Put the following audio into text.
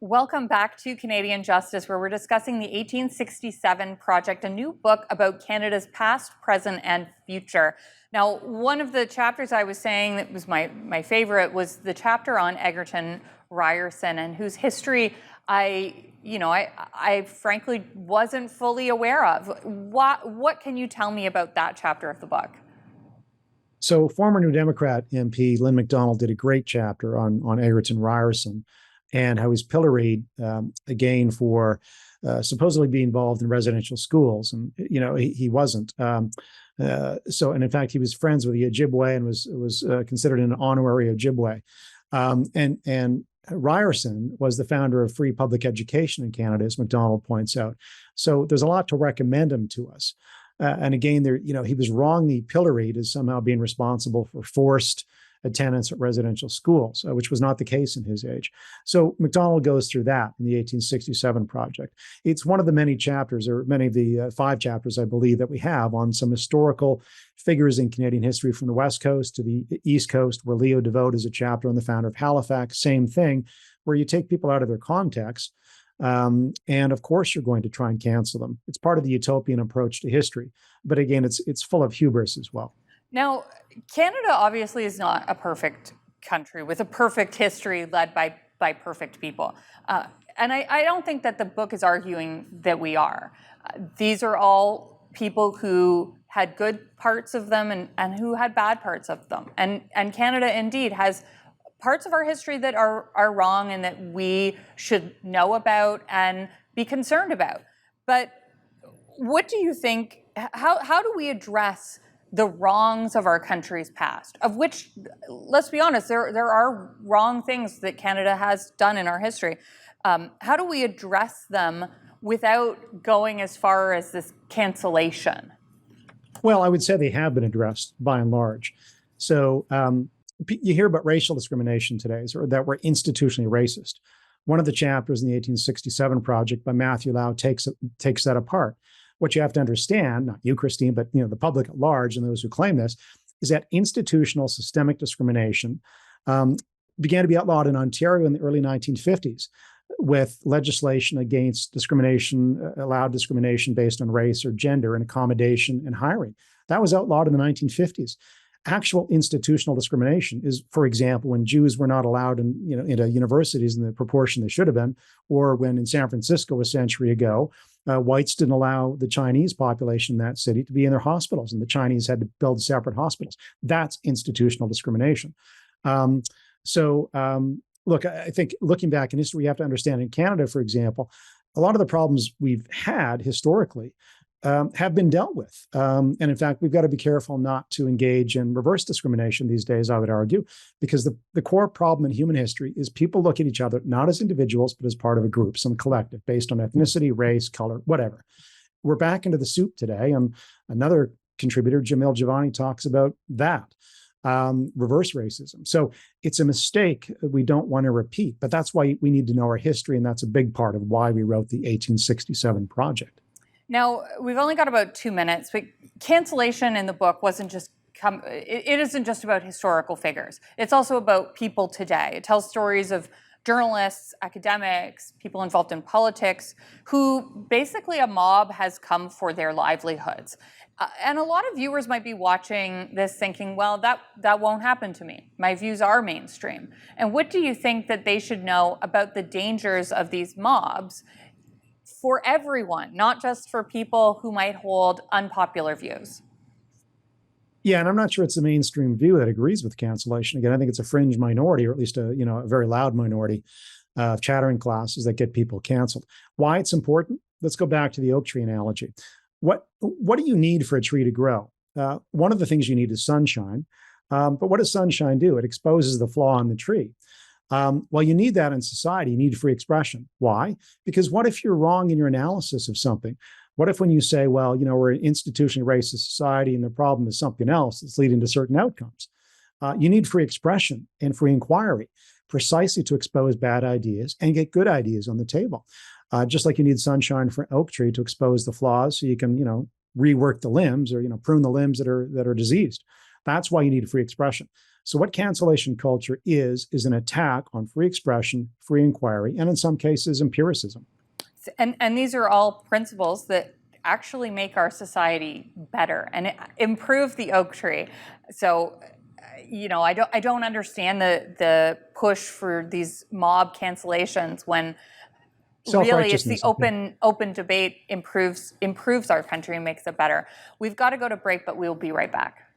Welcome back to Canadian Justice, where we're discussing the 1867 Project, a new book about Canada's past, present, and future. Now, one of the chapters I was saying that was my favorite was the chapter on Egerton Ryerson, and whose history I frankly wasn't fully aware of. What can you tell me about that chapter of the book? So former New Democrat MP Lynn McDonald did a great chapter on Egerton Ryerson and how he's pilloried again for supposedly being involved in residential schools. And, he wasn't. And in fact, he was friends with the Ojibwe and was considered an honorary Ojibwe. And Ryerson was the founder of free public education in Canada, as McDonald points out. So there's a lot to recommend him to us. And again, he was wrongly pilloried as somehow being responsible for forced attendance at residential schools, which was not the case in his age. So McDonald goes through that in the 1867 Project. It's one of the many chapters, or many of the 5 chapters, I believe, that we have on some historical figures in Canadian history from the West Coast to the East Coast, where Leo Devote is a chapter on the founder of Halifax. Same thing, where you take people out of their context. And of course, you're going to try and cancel them. It's part of the utopian approach to history. But again, it's full of hubris as well. Now, Canada obviously is not a perfect country with a perfect history led by perfect people. And I don't think that the book is arguing that we are. These are all people who had good parts of them and who had bad parts of them. And Canada indeed has parts of our history that are wrong and that we should know about and be concerned about. But what do you think, how do we address the wrongs of our country's past, of which, let's be honest, there are wrong things that Canada has done in our history. How do we address them without going as far as this cancellation? Well, I would say they have been addressed by and large. So you hear about racial discrimination today, or that we're institutionally racist. One of the chapters in the 1867 Project by Matthew Lau takes that apart. What you have to understand, not you, Christine, but the public at large and those who claim this, is that institutional systemic discrimination began to be outlawed in Ontario in the early 1950s with legislation against discrimination, allowed discrimination based on race or gender in accommodation and hiring. That was outlawed in the 1950s. Actual institutional discrimination is, for example, when Jews were not allowed into universities in the proportion they should have been, or when in San Francisco a century ago, whites didn't allow the Chinese population in that city to be in their hospitals, and the Chinese had to build separate hospitals. That's institutional discrimination. Look, I think looking back in history, we have to understand in Canada, for example, a lot of the problems we've had historically have been dealt with. And in fact, we've got to be careful not to engage in reverse discrimination these days, I would argue, because the core problem in human history is people look at each other not as individuals, but as part of a group, some collective based on ethnicity, race, color, whatever. We're back into the soup today. And another contributor, Jamil Javani, talks about that, reverse racism. So it's a mistake we don't want to repeat, but that's why we need to know our history. And that's a big part of why we wrote the 1867 Project. Now, we've only got about 2 minutes, but cancellation in the book it isn't just about historical figures. It's also about people today. It tells stories of journalists, academics, people involved in politics, who basically a mob has come for their livelihoods. And a lot of viewers might be watching this thinking, well, that won't happen to me. My views are mainstream. And what do you think that they should know about the dangers of these mobs for everyone, not just for people who might hold unpopular views? Yeah, and I'm not sure it's the mainstream view that agrees with cancellation. Again, I think it's a fringe minority, or at least a very loud minority of chattering classes that get people canceled. Why it's important? Let's go back to the oak tree analogy. What do you need for a tree to grow? One of the things you need is sunshine. But what does sunshine do? It exposes the flaw in the tree. Well, you need that in society. You need free expression. Why? Because what if you're wrong in your analysis of something? What if when you say, well, we're an institutionally racist society and the problem is something else that's leading to certain outcomes? You need free expression and free inquiry precisely to expose bad ideas and get good ideas on the table. Just like you need sunshine for an oak tree to expose the flaws so you can, rework the limbs or, prune the limbs that are diseased. That's why you need free expression. So what cancellation culture is an attack on free expression, free inquiry, and in some cases, empiricism. And these are all principles that actually make our society better and improve the oak tree. So, I don't understand the push for these mob cancellations when really it's the open debate improves our country and makes it better. We've got to go to break, but we'll be right back.